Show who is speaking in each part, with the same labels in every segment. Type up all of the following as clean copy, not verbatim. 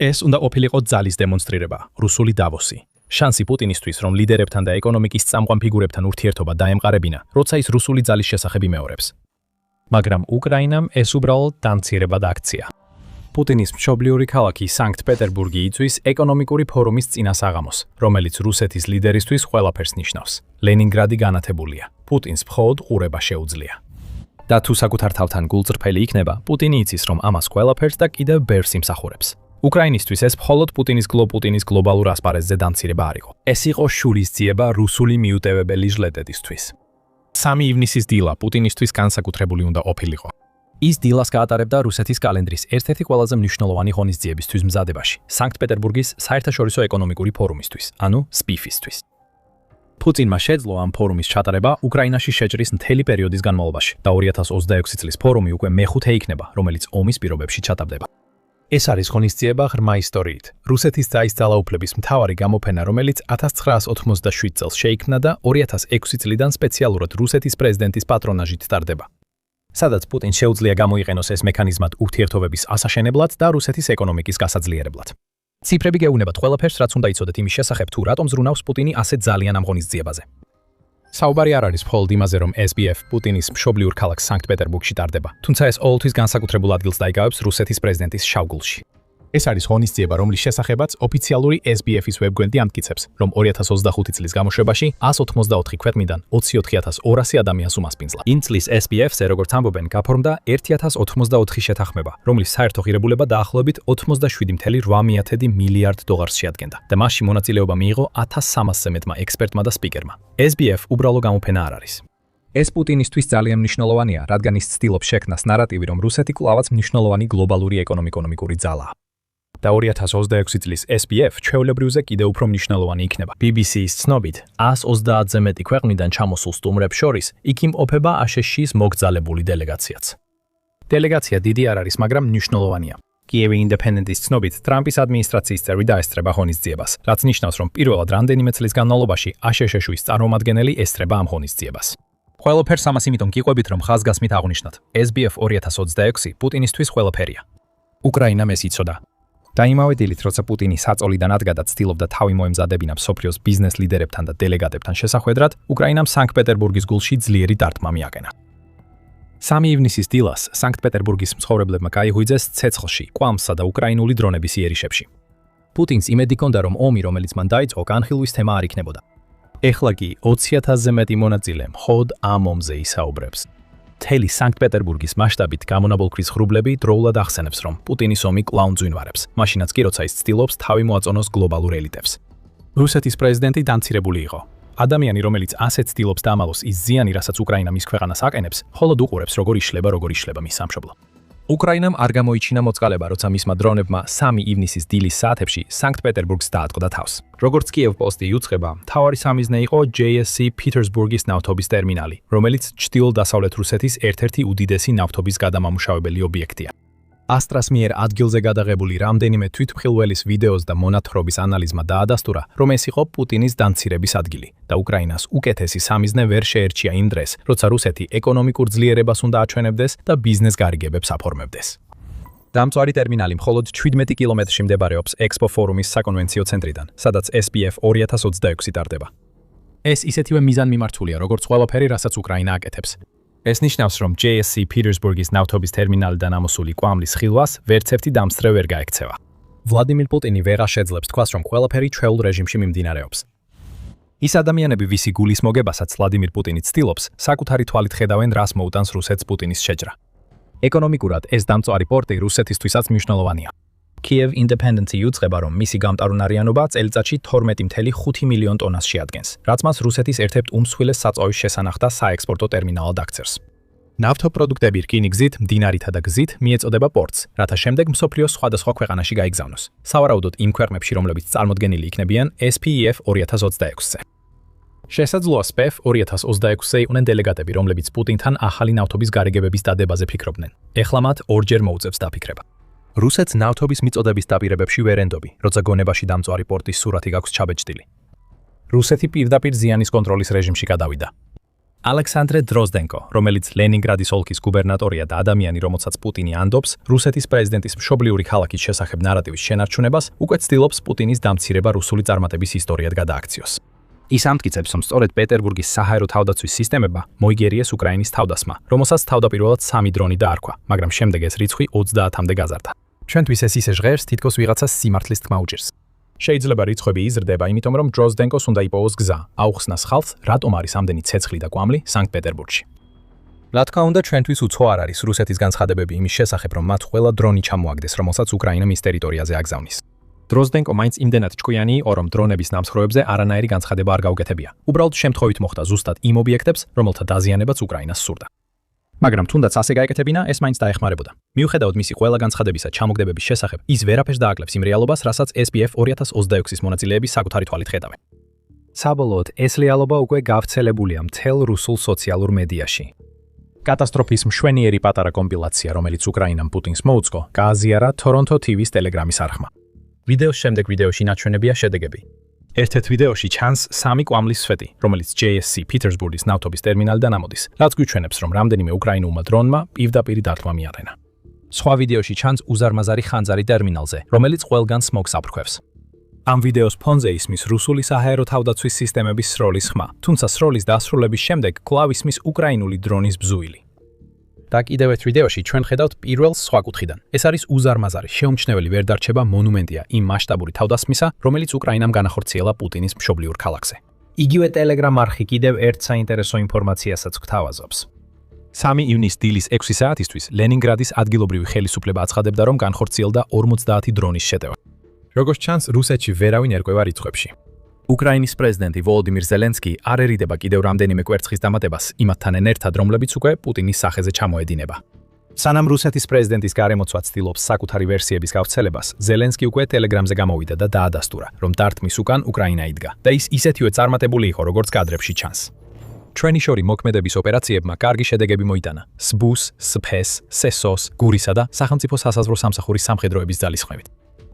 Speaker 1: ეს უნდა ყოფილიყო ძალის დემონსტრირება, რუსული დავოსი. შანსი პუტინისთვის, რომ ლიდერებთან და ეკონომიკის წამყვან ფიგურებთან ურთიერთობა დაემყარებინა, როცა ის რუსული ძალის შესახებ იმეორებს. მაგრამ უკრაინამ ეს უბრალოდ დამცირებად აქცია. პუტინის მშობლიური ქალაქი სანქტ-პეტერბურგი იწვის ეკონომიკური ფორუმის წინასაღამოს, რომელიც რუსეთის ლიდერისთვის ყველაფერს ნიშნავს. ლენინგრადი განათებულია. პუტინს მხოლოდ ყურება შეუძლია. და თუ საკუთარ თავთან გულწრფელი იქნება, პუტინი იცის, რომ ამას ყველაფერს და კიდევ ბევრს იმსახურებს. უკრაინისთვის ეს მხოლოდ პუტინის გლობალურ ასპარეზზე დამცირება არ იყო. ეს იყო შურისძიება რუსული მიუტევებელი ჟლეტედისთვის. 3 ივნისის დილა პუტინისთვის განსაკუთრებული უნდა ყოფილიყო. ის დილას გაატარებდა რუსეთის კალენდრის ერთ-ერთი ყველაზე მნიშვნელოვანი ღონისძიებისთვის მზადებაში, სანქტ-პეტერბურგის საერთაშორისო ეკონომიკური ფორუმისთვის, ანუ SPIF-ისთვის. პუტინმა შეძლო ამ ფორუმის ჩატარება უკრაინაში შეჭრის მთელი პერიოდის განმავლობაში და 2026 წლის ფორუმი უკვე მეხუთე იქნება, რომელიც ომის პირობებში ჩატარდება. ეს არის ღონისძიება ღრმა ისტორიით. რუსეთის ძაის ძალაუფლების მთავარი გამოფენა, რომელიც 1987 წელს შეიქმნა და 2006 წლიდან სპეციალურად რუსეთის პრეზიდენტის პატრონაჟით ტარდება. სადაც პუტინს შეუძლია გამოიყენოს ეს მექანიზმად ურთიერთობების ასაშენებლად და რუსეთის ეკონომიკის გასაძლიერებლად. ციფრები გეუბნებათ ყველაფერს, რაც უნდა იცოდეთ იმის შესახებ, თუ რატომ ზრუნავს პუტინი ასეთ ძალიან ამ ღონისძიებაზე. საუბარი არ არის მხოლოდ იმაზე, რომ SPF პუტინის მშობლიურ ქალაქ სანქტ-პეტერბურგში ტარდება, თუმცა ეს ყოველთვის განსაკუთრებულ ადგილს დაიკავებს რუსეთის პრეზიდენტის შავგულში. ეს არის ღონისძიება, რომლის შესახებაც ოფიციალური SPF-ის ვებგვერდი ამტკიცებს, რომ 2025 წლის გამოშვებაში 184 ქვეყნიდან 24200 ადამიანს უმასპინძლა. იმ წლის SPF-ზე, როგორც ამბობენ, გაფორმდა 1084 შეთანხმება, რომლის საერთო ღირებულება დაახლოებით 87.8 მილიარდ დოლარს შეადგენდა და მასში მონაწილეობა მიიღო 1300-ზე მეტმა ექსპერტმა და სპიკერმა. SPF უბრალო გამოფენა არ არის. ეს პუტინისთვის ძალიან მნიშვნელოვანია, რადგან ის ცდილობს შექმნას ნარატივი, რომ რუსეთი კვლავაც მნიშვნელოვანი გლობალური ეკონომიკური ძალაა. და 2026 წლის SPF ჩვეულებრივზე კიდევ უფრო მნიშვნელოვანი იქნება. BBC-ის ცნობით, 130-ზე მეტი ქვეყნიდან ჩამოსულ სტუმრებს შორის იქ იმყოფება ASEAN-ის მოგზალებული დელეგაციაც. დელეგაცია დიდი არ არის, მაგრამ მნიშვნელოვანია. Kyiv Independent-ის ცნობით, ტრამპის ადმინისტრაციის წევრი დაესწრება ღონისძიებას, რაც ნიშნავს, რომ პირველად რამდენიმე წლის განმავლობაში ASEAN-ის წარმომადგენელი ესწრება ამ ღონისძიებას. ყველაფერს ამას იმიტომ გიყვებით, რომ ხაზგასმით აღნიშნოთ. SPF 2026 პუტინისთვის ყველაფერია. უკრაინამ ეს იცოდა. და იმავე დილით, როცა პუტინი საწოლიდან ადგა ცდილობდა თავი მოემზადებინა მსოფლიოს ბიზნეს ლიდერებთან და დელეგატებთან შესახვედრად, უკრაინამ სანქტ-პეტერბურგის გულში ძლიერი დარტყმა მიაყენა. 3 ივნისის დილას სანქტ-პეტერბურგის მცხოვრებლებმა გაიღვიძეს ცეცხლში, კვამსა და უკრაინული დრონების იერიშებში. პუტინს იმედი ჰქონდა, რომ ომი, რომელიც მან დაიწყო, განხილვის თემა არ იქნებოდა. ეხლა კი 20,000-ზე მეტი მონაწილე მხოლოდ ამ ომზე ისაუბრებს. მთელი სანქტ-პეტერბურგის მასშტაბით გამონაბოლქვის ღრუბლები დროულად ახსენებს, რომ პუტინის ომი კვლავ მძვინვარებს, მაშინაც კი როცა ის ცდილობს თავი მოაწონოს გლობალურ ელიტებს. რუსეთის პრეზიდენტი დამცირებული იყო. ადამიანი, რომელიც ასეთ ცდილობს დამალოს ის ზიანი, რასაც უკრაინა მის ქვეყანას აყენებს, მხოლოდ უყურებს, როგორ იშლება მის სამშობლო. უკრაინამ არ გამოიჩინა მოწყალება, როცა მისმა დრონებმა 3 ივნისის დილის საათებში სანქტ-პეტერბურგს დაატყდა თავს. როგორც კიევ პოსტი იუწყება, მთავარი სამიზნე იყო JSC პიტერსბურგის ნავთობის ტერმინალი, რომელიც ჩრდილო-დასავლეთ რუსეთის ერთ-ერთი უდიდესი ნავთობის გადამამუშავებელი ობიექტია. ასტრას მიერ ადგილზე გადაღებული რამდენიმე თვითმხილველის ვიდეოს და მონათხრობის ანალიზმა დაადასტურა, რომ ეს იყო პუტინის დამცირების ადგილი და უკრაინას უკეთესი სამიზნე ვერ შეერჩია იმ დღეს, როცა რუსეთი ეკონომიკურ ძლიერებას უნდა აჩვენებდეს და ბიზნეს გარიგებებს აფორმებდეს. დამწვარი ტერმინალი მხოლოდ 17 კილომეტრში მდებარეობს ექსპო ფორუმის საკონვენციო ცენტრიდან, სადაც SPF 2026 ტარდება. ეს ისეთივე მიზანმიმართულია, როგორც ყველაფერი, რასაც უკრაინა აკეთებს. ეს ნიშნავს, რომ JSC პიტერსბურგის ნავთობის ტერმინალიდან ამოსული კვამლის ხილვას ვერც ერთი დამსწრე ვერ გაექცევა. ვლადიმირ პუტინი ვეღარ შეძლებს თქვას, რომ ყველაფერი ჩვეულ რეჟიმში მიმდინარეობს. ის ადამიანები, ვისი გულის მოგებასაც ვლადიმირ პუტინი ცდილობს, საკუთარი თვალით ხედავენ, რას მოუტანს რუსეთს პუტინის შეჭრა. ეკონომიკურად ეს დამწვარი პორტი რუსეთისთვისაც მნიშვნელოვანია. Kyiv Independent-ი იუწყება, რომ მისი გამტარუნარიანობა წელიწადში 12.5 მილიონ ტონას შეადგენს, რაც მას რუსეთის ერთ-ერთ უმსხვილეს საწვავის შესანახ და საექსპორტო ტერმინალად აქცევს. ნავთობპროდუქტები რკინიგზით, მდინარითა და გზით მიეწოდება პორტს, რათა შემდეგ მსოფლიოს სხვადასხვა ქვეყანაში გაიგზავნოს. სავარაუდოდ იმ ქვეყნებში, რომლებიც წარმოდგენილი იქნებიან SPF 2026-ზე. შესაძლოა SPF 2026-ზე იყვნენ დელეგატები, რომლებიც პუტინთან ახალი ნავთობის გარიგებების დადებაზე ფიქრობდნენ. ეხლა მათ ორჯერ მოუწევს დაფიქრება. რუსეთს ნავთობის მიწოდების დაპირებებში ვერ ენდობი, როცა გონებაში დამწვარი პორტის სურათი გაქვს ჩაბეჭდილი. რუსეთი პირდაპირ ზიანის კონტროლის რეჟიმში გადავიდა. ალექსანდრე დროზდენკო, რომელიც ლენინგრადის ოლქის გუბერნატორია და ადამიანი, რომელსაც პუტინი ანდობს, რუსეთის პრეზიდენტის მშობლიური ქალაქის შესახებ ნარატივის შენარჩუნებას, უკვე ცდილობს პუტინის დამცირება რუსული წარმატების ისტორიად გადააქციოს. ის ამტკიცებს, რომ სწორედ პეტერბურგის საჰაერო თავდაცვის სისტემებმა მოიგერიეს უკრაინის თავდასხმა, რომელსაც თავდაპირველად 3 დრონი დაარქვა, მაგრამ შემდეგ ეს რიცხვი 30-მდე გაზარდა. ჩვენთვის ეს ისე ჟღერს, თითქოს ვიღაცას სიმართლის თქმა უჭირს. შეიძლება რიცხვები იზრდება, იმიტომ რომ დროზდენკოს უნდა იპოვოს გზა, აუხსნას ხალხს, რატომ არის ამდენი ცეცხლი და კვამლი სანქტ-პეტერბურგში. რა თქმა უნდა, ჩვენთვის უცხო არ არის რუსეთის განცხადებები იმის შესახებ, რომ მათ ყველა დრონი ჩამოაგდეს, რომელსაც უკრაინა მის ტერიტორიაზე აგზავნის. დროზდენკო მაინც იმდენად ჭკვიანი იყო, რომ დრონების ნამსხვრევებზე არანაირი განცხადება არ გაუკეთებია. უბრალოდ შემთხვევით მოხდა ზუსტად იმ ობიექტებს, რომელთა დაზიანებაც უკრაინას სურდა. მაგრამ თუნდაც ასე გაეკეთებინა, ეს მაინც დაეხმარებოდა. მიუხედავად მისი ყველა განცხადებისა ჩამოგდებების შესახებ, ის ვერაფერს დააკლებს იმ რეალობას, რასაც SPF 2026-ის მონაწილეები საკუთარი თვალით ხედავენ. საბოლოოდ, ეს რეალობა უკვე გავრცელებულია მთელ რუსულ სოციალურ მედიაში. კატასტროფის მშვენიერი პატარა კომპილაცია, რომელიც უკრაინამ პუტინს მოუწყო, გააზიარა Toronto TV-ს ტელეგრამის არხმა. ვიდეოს შემდეგ ვიდეოში ნაჩვენებია შედეგები. ერთ-ერთ ვიდეოში ჩანს 3 კვამლის სვეტი, რომელიც JSC პიტერსბურგის ნავთობის ტერმინალიდან ამოდის, რაც გვიჩვენებს, რომ რამდენიმე უკრაინულმა დრონმა პირდაპირ დარტყმა მიაყენა. სხვა ვიდეოში ჩანს უზარმაზარი ხანძარი ტერმინალზე, რომელიც ყველგან სმოგს აფრქვევს. ამ ვიდეოს ფონზე ისმის რუსული საჰაერო თავდაცვის სისტემების სროლის ხმა, თუმცა სროლის დასრულების შემდეგ კვლავ ისმის უკრაინული დრონის ბზუილი. და კიდევ ერთ ვიდეოში ჩვენ ხედავთ პირველს სხვა კუთხიდან. ეს არის უზარმაზარი, შეუმჩნეველი ვერ დარჩება მონუმენტია იმ მასშტაბური თავდასხმისა, რომელიც უკრაინამ განახორციელა პუტინის მშობლიურ ქალაქზე. იგივე ტელეგრამ არხი კიდევ ერთ საინტერესო ინფორმაციასაც გვთავაზობს. 3 ივნის დილის 6 საათისთვის ლენინგრადის ადგილობრივი ხელისუფლება აცხადებდა, რომ განხორციელდა 50 დრონის შეტევა. როგორც ჩანს, რუსეთში ვერავინ ერკვევა რიცხვებში. უკრაინის პრეზიდენტი ვოლოდიმირ ზელენსკი არ ერიდება კიდევ რამდენიმე კვერცხის დამატებას იმათთან ერთად, რომლებიც უკვე პუტინის სახეზე ჩამოედინება. სანამ რუსეთის პრეზიდენტის გარემოცვა ცდილობს საკუთარი ვერსიების გავრცელებას, ზელენსკი უკვე ტელეგრამზე გამოვიდა და დაადასტურა, რომ დარტყმის უკან უკრაინა იდგა და ის ისეთივე წარმატებული იყო, როგორც კადრებში ჩანს. ჩვენი შორი მოქმედების ოპერაციებმა კარგი შედეგები მოიტანა SBU-ს, SP-ს, SESO-ს, გურისა და სახელმწიფო სასაზღვრო სამსახურის სამხედროების ძალისხმევით.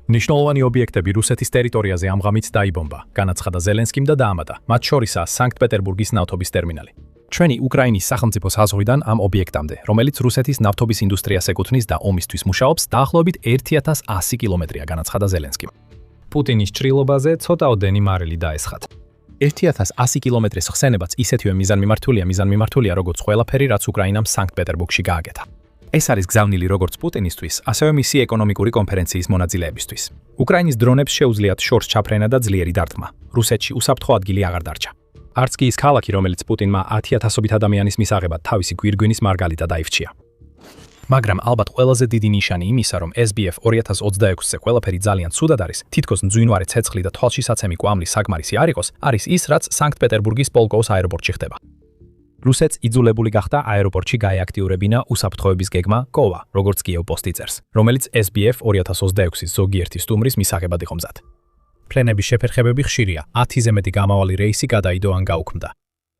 Speaker 1: ნიშნულოვანი ობიექტები რუსეთის ტერიტორიაზე ამ ღამით დაიბომბა, განაცხადა ზელენსკიმ და დაამატა, მათ შორისაა სანქტ-პეტერბურგის ნავთობის ტერმინალი. ჩვენი უკრაინის სახელმწიფო საზღვრიდან ამ ობიექტამდე, რომელიც რუსეთის ნავთობის ინდუსტრიას ეკუთვნის და ომისთვის მუშაობს, დაახლოებით 1100 კილომეტრია, განაცხადა ზელენსკიმ. პუტინის ჭრილობაზე ცოტაოდენი მარილი დაესხათ. 1100 კილომეტრის ხსენებაც ისეთივე მიზანმიმართულია, როგორც ყველაფერი, რაც უკრაინამ სანქტ-პეტერბურგში გააკეთა. ეს არის გზავნილი როგორც პუტინისთვის, ასევე მისი ეკონომიკური კონფერენციის მონაწილეებისთვის. უკრაინის დრონებს შეუძლიათ შორს ჩაფრენა და ძლიერი დარტყმა. რუსეთში უსაფრთხო ადგილი აღარ დარჩა. არც კი ის ქალაქი, რომელიც პუტინმა 10,000-ობით ადამიანის მისაღებად თავისი გვირგვინის მარგალიტად აირჩია. მაგრამ ალბათ ყველაზე დიდი ნიშანი იმისა, რომ SBF 2026-ზე ყველაფერი ძალიან ცუდად არის, თითქოს მძვინვარე ცეცხლი და თვალშისაცემი კვამლის საკმარისი არ იყოს, არის ის, რაც სანქტ-პეტერბურგის პოლკოვოს აეროპორტში ხდება. რუსეთს იძულებული გახდა აეროპორტში გაეაქტიურებინა უსაფრთხოების გეგმა კოვა, როგორც კიევ პოსტი წერს, რომელიც SBF 2026-ის ზოგიერთი სტუმრის მისაღებად იყო მზად. ფლენების შეფერხებები ხშირია, 10-ზე მეტი გამავალი რეისი გადაიდო ან გაუქმდა.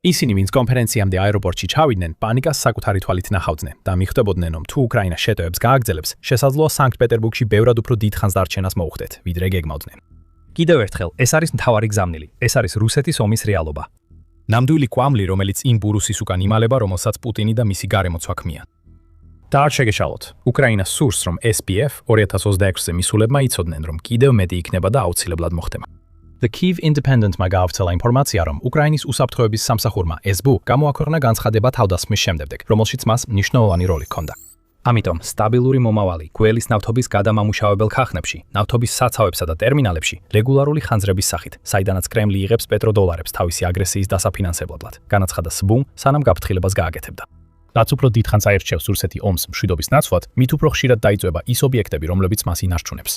Speaker 1: ისინი, ვინც კონფერენციამდე აეროპორტში ჩავიდნენ, პანიკას საკუთარი თვალით ნახავდნენ და მიხვდებოდნენ, რომ თუ უკრაინა შეტევებს გააგრძელებს, შესაძლოა სანქტ-პეტერბურგში ბევრად უფრო დიდ ხანს დარჩენას მოუხდეთ, ვიდრე გეგმავდნენ. კიდევ ერთხელ, ეს არის მთავარი გზავნილი, ეს არის რუსეთის ომის რეალობა. ნამდვილი კვამლი, რომელიც იმ ბურუსის უკან იმალება, რომელსაც პუტინი და მისი გარემოცვა ქმნიან. და არ შეგეშალოთ, უკრაინას სურს, რომ SPF 2026-ზე მისულებმა იცოდნენ, რომ კიდევ მეტი იქნება და აუცილებლად მოხდება. The Kyiv Independent-მა გაავრცელა ინფორმაცია, რომ უკრაინის უსაფრთხოების სამსახურმა SBU გამოაქვეყნა განცხადება თავდასხმის შემდეგ, რომელშიც მას მნიშვნელოვანი როლი ჰქონდა. ამიტომ სტაბილური მომავალი გველის ნავთობის გადამამუშავებელ ქახნებში, ნავთობის საცავებსა და ტერმინალებში რეგულარული ხანძრების სახით, საიდანაც კრემლი იღებს პეტროდოლარებს თავისი აგრესიის დასაფინანსებლად, განაცხადა SBU, სანამ გაფრთხილებას გააკეთებდა. რაც უფრო დიდ ხანს აირჩევს რუსეთი ომს მშვიდობის ნაცვლად, მით უფრო ხშირად დაიწვება ის ობიექტები, რომლებიც მას ინარჩუნებს.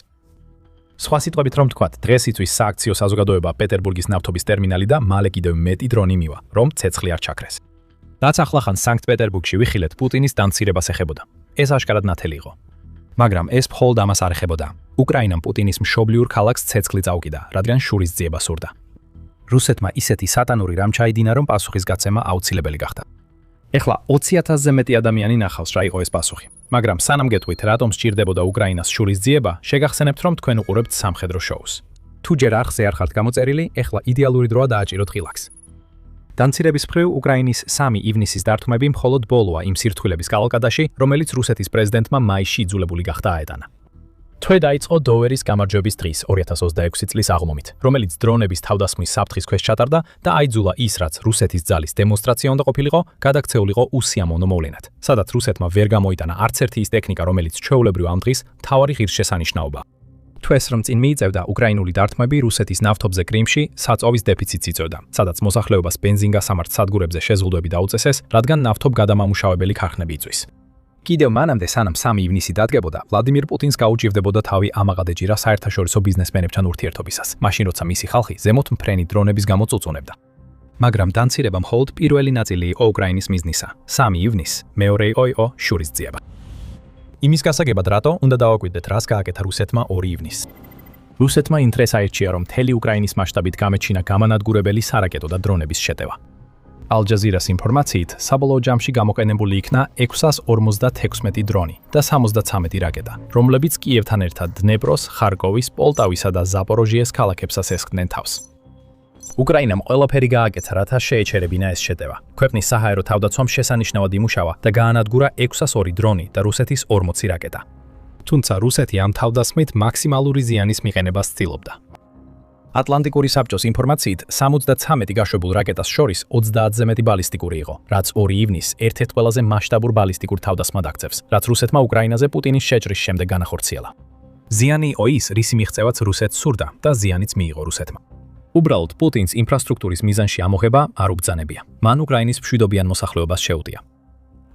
Speaker 1: სხვა სიტყვებით რომ ვთქვათ, დღეს იწვის სააქციო საზოგადოება პეტერბურგის ნავთობის ტერმინალი და მალე კიდევ მეტი დრონი მივა, რომ ცეცხლი არ ჩაქრეს. რაც ახლახან სანქტ-პეტერბურგში ვიხილეთ, პუტინის დამცირებას ეხებოდა. ეს აშკარად ნათელი იყო. მაგრამ ეს მხოლოდ ამას არ ეხებოდა. უკრაინამ პუტინის მშობლიურ ქალაქს ცეცხლი წაუკიდა, რადგან შურის ძიება სურდა. რუსეთმა ისეთი სატანური რამ ჩაიდინა, რომ პასუხისგაცემა აუცილებელი გახდა. ეხლა 20,000-ზე მეტი ადამიანი ნახავს, რა იყო ეს პასუხი. მაგრამ სანამ გეტყვით, რატომ სჭირდებოდა უკრაინას შურის ძიება, შეგახსენებთ, რომ თქვენ უყურებთ სამხედრო შოუს. თუ ჯერ არხზე არ ხართ გამოწერილი, ეხლა იდეალური დროა დააჭიროთ ღილაკს. დამცირების მხრივ უკრაინის 3 ივნისის დარტყმები მხოლოდ ბოლოა იმ სირთულების კალკადაში, რომელიც რუსეთის პრეზიდენტმა მაისში იძულებული გახდა აეტანა. თვე დაიწყო დოვერის გამარჯვების დღის 2026 წლის აღლომით, რომელიც დრონების თავდასხმის საფრთხის ქვეშ ჩატარდა და აიძულა ის, რაც რუსეთის ძალის დემონსტრაცია უნდა ყოფილიყო, გადაქცეულიყო უსიამოვნო მოვლენად, სადაც რუსეთმა ვერ გამოიტანა არც ერთი ის ტექნიკა, რომელიც ჩვეულებრივ ამ დღის მთავარი ღირსშესანიშნაობაა. თვეს რომ წინ მიიწევდა უკრაინული დარტყმები რუსეთის ნავთობზე კრიმში საწვავის დეფიციტს იწვევდა, სადაც მოსახლეობას ბენზინგასამართ სადგურებზე შეზღუდვები დაუწესეს, რადგან ნავთობგადამამუშავებელი ქარხნები იწვის. კიდევ მანამდე სანამ 3 ივნისი დადგებოდა, ვლადიმირ პუტინს გაუჭირდებოდა თავი ამაღადეჯირა საერთაშორისო ბიზნესმენებთან ურთიერთობისას, მაშინ როცა მისი ხალხი ზემოთ მფრენი დრონების გამო წუწუნებდა. მაგრამ დამცირება მხოლოდ პირველი ნაწილი იყო უკრაინის მიზნისა. 3 ივნისს მეორე იყო შურის ძიება. იმის გასაგებად რატო უნდა დავაკვირდეთ, რას გააკეთა რუსეთმა 2 ივნისს. რუსეთმა ინტერესს აირჩია, რომ მთელი უკრაინის მასშტაბით გამეჩინა გამანადგურებელი სარაკეტო და დრონების შეტევა. ალ-ჯაზირას ინფორმაციით, საბოლოო ჯამში გამოყენებული იქნა 656 დრონი და 73 რაკეტა, რომლებიც კიევთან ერთად დნეპროს, ხარკოვის, პოლტავისა და ზაპოროჟიეს ქალაქებსაც ესხდნენ თავს. უკრაინამ ყველაფერი გააკეთა, რათა შეეჩერებინა ეს შეტევა. ქვეყნის საჰაერო თავდაცვამ შესანიშნავად იმუშავა და გაანადგურა 602 დრონი და რუსეთის 40 რაკეტა. თუმცა რუსეთი ამ თავდასხმით მაქსიმალური ზიანის მიყენებას ცდილობდა. ატლანტიკური საბჭოს ინფორმაციით 73 გაშვებულ რაკეტას შორის 30-ზე მეტი ბალისტიკური იყო, რაც 2 ივნისს ერთ-ერთ ყველაზე მასშტაბურ ბალისტიკურ თავდასხმად აქცევს, რაც რუსეთმა უკრაინაზე პუტინის შეჭრის შემდეგ განახორციელა. ზიანი იყო ის, რისი მიღწევაც რუსეთს სურდა და ზიანიც მიიღო რუსეთმა. უბრალოდ პუტინს ინფრასტრუქტურის მიზანში ამოღება არ უბრძანებია. მან უკრაინის მშვიდობიან მოსახლეობას შეუტია.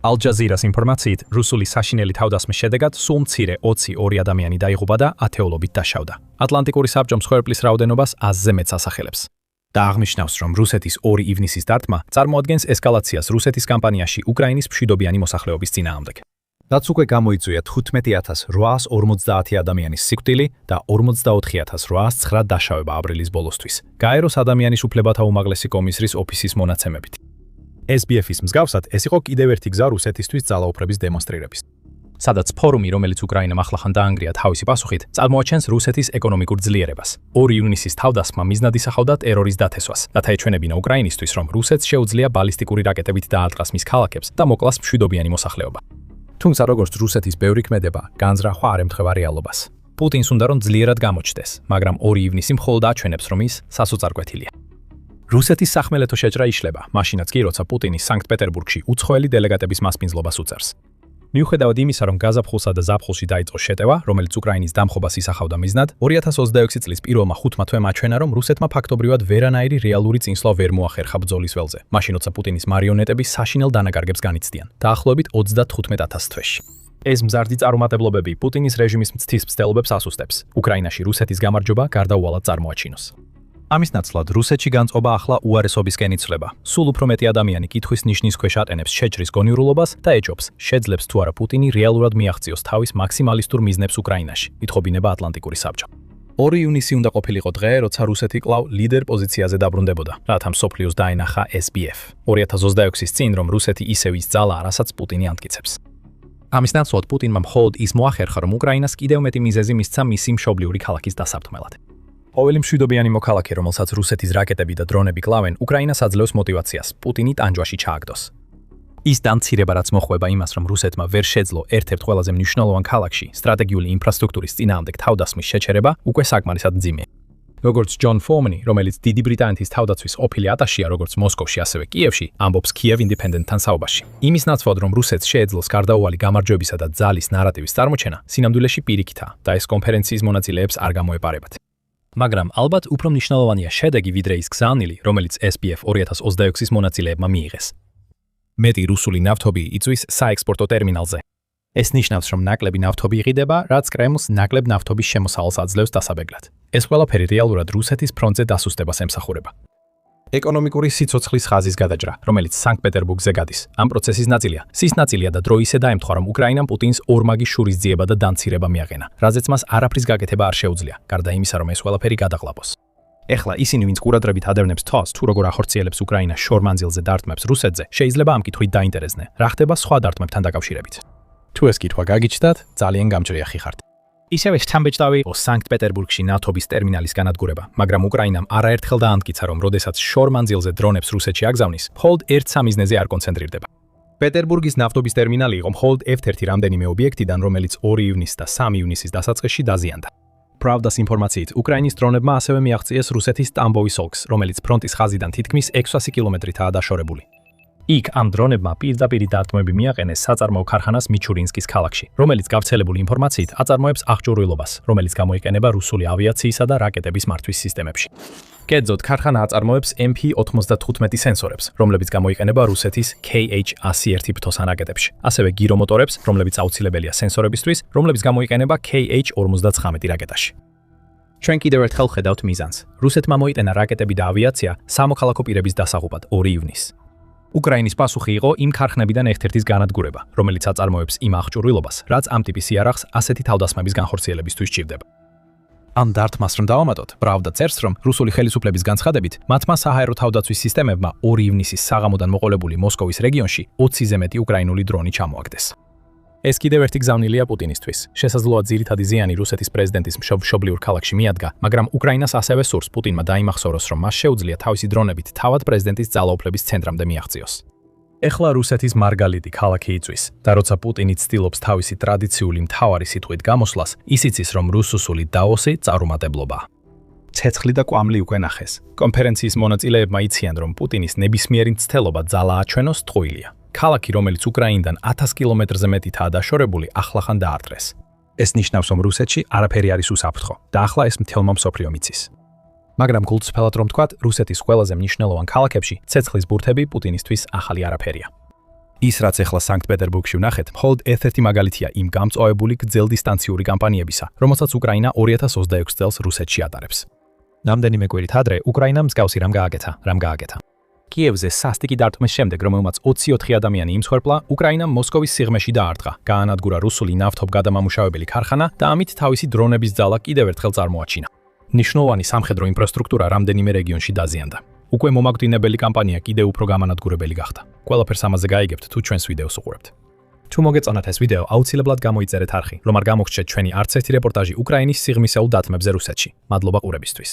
Speaker 1: ალ-ჯაზირას ინფორმაციით, რუსული საშინელი თავდასხმის შედეგად სულ მცირე 22 ადამიანი დაიღუპა და ათეულობით დაშავდა. ატლანტიკური საბჭომ მსხვერპლის რაოდენობას 100-ზე მეტს ასახელებს. და აღნიშნავს, რომ რუსეთის 2 ივნისის დარტყმა წარმოადგენს ესკალაციას რუსეთის კამპანიაში უკრაინის მშვიდობიანი მოსახლეობის წინააღმდეგ. რაც უკვე გამოიწვია 15850 ადამიანის სიკვდილი და 44809 დაშავება აპრილის ბოლოსთვის. გაეროს ადამიანის უფლებათა უმაღლესი კომისრის ოფისის მონაცემებით. SBF-ის მსგავსად, ეს იყო კიდევ ერთი გზა რუსეთისთვის ძალაუფლების დემონსტრირების. სადაც ფორუმი, რომელიც უკრაინამ ახლახან დაანგრია თავისი პასუხით, წარმოაჩენს რუსეთის ეკონომიკურ ძლიერებას. 2 ივნისის თავდასხმა მიზნად ისახავდა ტერორის დათესვას, რათა ეჩვენებინა უკრაინისთვის, რომ რუსეთს შეუძლია ბალისტიკური რაკეტებით დაარტყას მის ქალაქებს და მოკლას მშვიდობიანი მოსახლეობა. თუმცა როგორც რუსეთის ბევრი ქმედება, განზრახვა არ ემთხვევა რეალობას. პუტინს უნდა რომ ძლიერად გამოჩნდეს, მაგრამ 2 ივნისი მხოლოდ აჩვენებს, რომ ის სასოწარკვეთილია. რუსეთის სახმელეთო შეჭრა იშლება, მაშინაც კი როცა პუტინი სანქტ-პეტერბურგში უცხოელი დელეგატების მასპინძლობას უწევს. მიუხედავად იმისა, რომ გაზაფხულსა და ზაფხულში დაიწყო შეტევა, რომელიც უკრაინის დამხობას ისახავდა მიზნად, 2026 წლის პირველმა 5 თვემ აჩვენა, რომ რუსეთმა ფაქტობრივად ვერანაირი რეალური წინსვლა ვერ მოახერხა ბრძოლის ველზე, მაშინ როცა პუტინის მარიონეტები საშინელ დანაკარგებს განიცდიან, დაახლოებით 35000 თვეში. ეს მზარდი წარუმატებლობები პუტინის რეჟიმის მცდის მცდელობებს ასუსტებს. უკრაინაში რუსეთის გამარჯვება გარდაუვალად წარმოაჩინოს. ამის ნაცვლად რუსეთში განწყობა ახლა უარესობისკენ იცვლება. სულ უფრო მეტი ადამიანი კითხვის ნიშნის ქვეშ ატენებს შეჭრის გონიურულობას და ეჭობს, შეძლებს თუ არა პუტინი რეალურად მიაღწიოს თავის მაქსიმალისტურ მიზნებს უკრაინაში, ითხოვინება ატლანტიკური საბჭო. 2 ივნისი უნდა ყოფილიყო დღე, როცა რუსეთი კვლავ ლიდერ პოზიციაზე დაბრუნდებოდა, რათა მსოფლიოს დაენახა SBF. 2026-ის წინ, რომ რუსეთი ისევ ის ძალაა, რასაც პუტინი ამტკიცებს. ამის ნაცვლად პუტინმა მხოლოდ ის მოახერხა, რომ უკრაინას კიდევ მეტი მიზეზი მისცა მისი მშობლიური ქალაქის დასაფრთხმელად. ყოველი მშვიდობიანი მოქალაქე, რომელსაც რუსეთის რაკეტები და დრონები კლავენ, უკრაინას აძლევს მოტივაციას პუტინი ტანჯვაში ჩააგდოს. ის დამცირება, რაც მოხვება იმას, რომ რუსეთმა ვერ შეძლო ერთ-ერთ ყველაზე მნიშვნელოვან ქალაქში სტრატეგიული ინფრასტრუქტურის წინააღმდეგ თავდასხმის შეჩერება, უკვე საკმარისად მძიმეა. როგორც ჯონ ფორმენი, რომელიც დიდი ბრიტანეთის თავდაცვის ყოფილი ატაშია როგორც მოსკოვში, ასევე კიევში, ამბობს Kyiv Independent-თან საუბარში. იმის ნაცვლად, რომ რუსეთს შეეძლოს გარდაუვალი გამარჯვებისა და ძალის ნარატივის წარმოჩენა, სინამდვილეში პირიქითაა და ეს კონფერენციის მონაწილეებს არ გამოეპარებათ. მაგრამ ალბათ უფრო მნიშვნელოვანია შედეგი, ვიდრე ის გზავნილი, რომელიც SBF 2026-ის მონაწილეებმა მიიღეს. მეტი რუსული ნავთობი იწვის საექსპორტო ტერმინალზე. ეს ნიშნავს, რომ ნაკლები ნავთობი იყიდება, რაც კრემლს ნაკლებ ნავთობის შემოსავალს აძლევს დასაბეგრად. ეს ყველაფერი რეალურად რუსეთის ფრონტზე დასუსტებას ემსახურება. ეკონომიკური სიცოცხლის ხაზის გადაჭრა, რომელიც სანქტ-პეტერბურგზე გადის, ამ პროცესის ნაწილია. სის ნაწილია და დრო ისე დაემთხვა, რომ უკრაინამ პუტინს ორმაგი შურის ძიება და დამცირება მიაყენა, რაზეც მას არაფრის გაკეთება არ შეუძლია, გარდა იმისა, რომ ეს ყველაფერი გადაყლაპოს. ეხლა ისინი, ვინც ყურადღებით ადევნებს თვალს, თუ როგორ ახორციელებს უკრაინა შორმანძილზე დარტყმებს რუსეთზე, შეიძლება ამ კითხვით დაინტერესდნენ, რა ხდება სხვა დარტყმებთან დაკავშირებით. თუ ეს კითხვა გაგიჩნდათ, ძალიან გამჭრიახი ხართ. ისევე შთამბეჭდავი იყო სანქტ-პეტერბურგში ნავთობის ტერმინალის განადგურება, მაგრამ უკრაინამ არაერთხელ დაამტკიცა, რომ როდესაც შორ მანძილზე დრონებს რუსეთში აგზავნის, მხოლოდ ერთ სამიზნეზე არ კონცენტრირდება. პეტერბურგის ნავთობის ტერმინალი იყო მხოლოდ ერთ-ერთი რამდენიმე ობიექტიდან, რომელიც 2 ივნისს და 3 ივნისის დასაწყისში დაზიანდა. Pravdas ინფორმაციით, უკრაინის დრონებმა ასევე მიაღწიეს რუსეთის ტამბოვის ოლქს, რომელიც ფრონტის ხაზიდან თითქმის 600 კილომეტრითაა დაშორებული. იქ ამ დრონებმა პირდაპირ დარტყმები მიაყენეს საწარმოო ქარხანას მიჩურინსკის ქალაქში, რომელიც გავრცელებული ინფორმაციით აწარმოებს აღჭურვილობას, რომელიც გამოიყენება რუსული ავიაციისა და რაკეტების მართვის სისტემებში. კერძოდ, ქარხანა აწარმოებს MP-95 სენსორებს, რომლებიც გამოიყენება რუსეთის KH-101 ფთოსან რაკეტებში, ასევე გირომოტორებს, რომლებიც აუცილებელია სენსორებისთვის, რომლებიც გამოიყენება KH-59 რაკეტაში. ჩვენ კიდევ ერთხელ ხედავთ მიზანს. რუსეთმა მოიტანა რაკეტები და ავიაცია სამოქალაქო პირების დასაღუპად 2 ივნისს. უკრაინის პასუხი იყო იმ ქარხნებიდან ერთ-ერთის განადგურება, რომელიც აწარმოებს იმ აღჭურვილობას, რაც ამ ტიპის იარაღს ასეთი თავდასხმების განხორციელებისთვის სჭირდება. ამ დარტყმას რომ დავამატოთ, Pravda წერს, რომ რუსული ხელისუფლების განცხადებით, მათმა საჰაერო თავდაცვის სისტემებმა 2 ივნისის საღამოდან მოყოლებული მოსკოვის რეგიონში 20-ზე მეტი უკრაინული დრონი ჩამოაგდეს. ეს კიდევ ერთი გზავნილია პუტინისთვის. შესაძლოა ძირითადი ზიანი რუსეთის პრეზიდენტის მშობლიურ ქალაქში მიადგა, მაგრამ უკრაინას ასევე სურს პუტინმა დაიმახსოვროს, რომ მას შეუძლია თავისი დრონებით თავად პრეზიდენტის ძალაუფლების ცენტრამდე მიაღწიოს. ეხლა რუსეთის მარგალიტი ქალაქი იწვის და როცა პუტინი ცდილობს თავისი ტრადიციული მთავარი სიტყვით გამოსვლას, ის იცის, რომ რუსული დაოსი წარუმატებლობა. ცეცხლი და კვამლი უკვე ნახეს. კონფერენციის მონაწილეებმა იციან, რომ პუტინის ნებისმიერი მცდელობა ძალა აჩვენოს ტყუილია. ქალაქი, რომელიც უკრაინიდან 1000 კილომეტრზე მეტითაა დაშორებული, ახლახან დაარტყეს. ეს ნიშნავს, რომ რუსეთში არაფერი არის უსაფრთხო და ახლა ეს მთელმა მსოფლიომ იცის. მაგრამ გულწრფელად რომ თქვათ, რუსეთის ყველაზე მნიშვნელოვან ქალაქებში ცეცხლის ბურთები პუტინისთვის ახალი არაფერია. ის, რაც ახლა სანქტ-პეტერბურგში ვნახეთ, მხოლოდ ერთ-ერთი მაგალითია იმ გამწვავებული გრძელდისტანციური კამპანიებისა, რომელსაც უკრაინა 2026 წელს რუსეთში ატარებს. რამდენიმე კვირით ადრე უკრაინამ მსგავსი რამ გააკეთა. კიევზე სასტიკი დარტყმის შემდეგ, რომელმაც 24 ადამიანი იმსხვერპლა, უკრაინამ მოსკოვის სიღმეში დაარტყა, გაანადგურა რუსული ნავთობგადამამუშავებელი ქარხანა და ამით თავისი დრონების ძალა კიდევ ერთხელ წარმოაჩინა. ნიშნულოვანი სამხედრო ინფრასტრუქტურა რამდენიმე რეგიონში დაზიანდა. უკვე მომაკვდინებელი კამპანია კიდევ უფრო გამანადგურებელი გახდა. ყველაფერს ამაზე გაიგებთ, თუ ჩვენს ვიდეოს უყურებთ. თუ მოგეწონათ ეს ვიდეო, აუცილებლად გამოიწერეთ არხი, რომ არ გამოგრჩეთ ჩვენი არც ერთი რეპორტაჟი უკრაინის სიღმისეულ დათმებზე რუსეთში. მადლობა ყურებისთვის.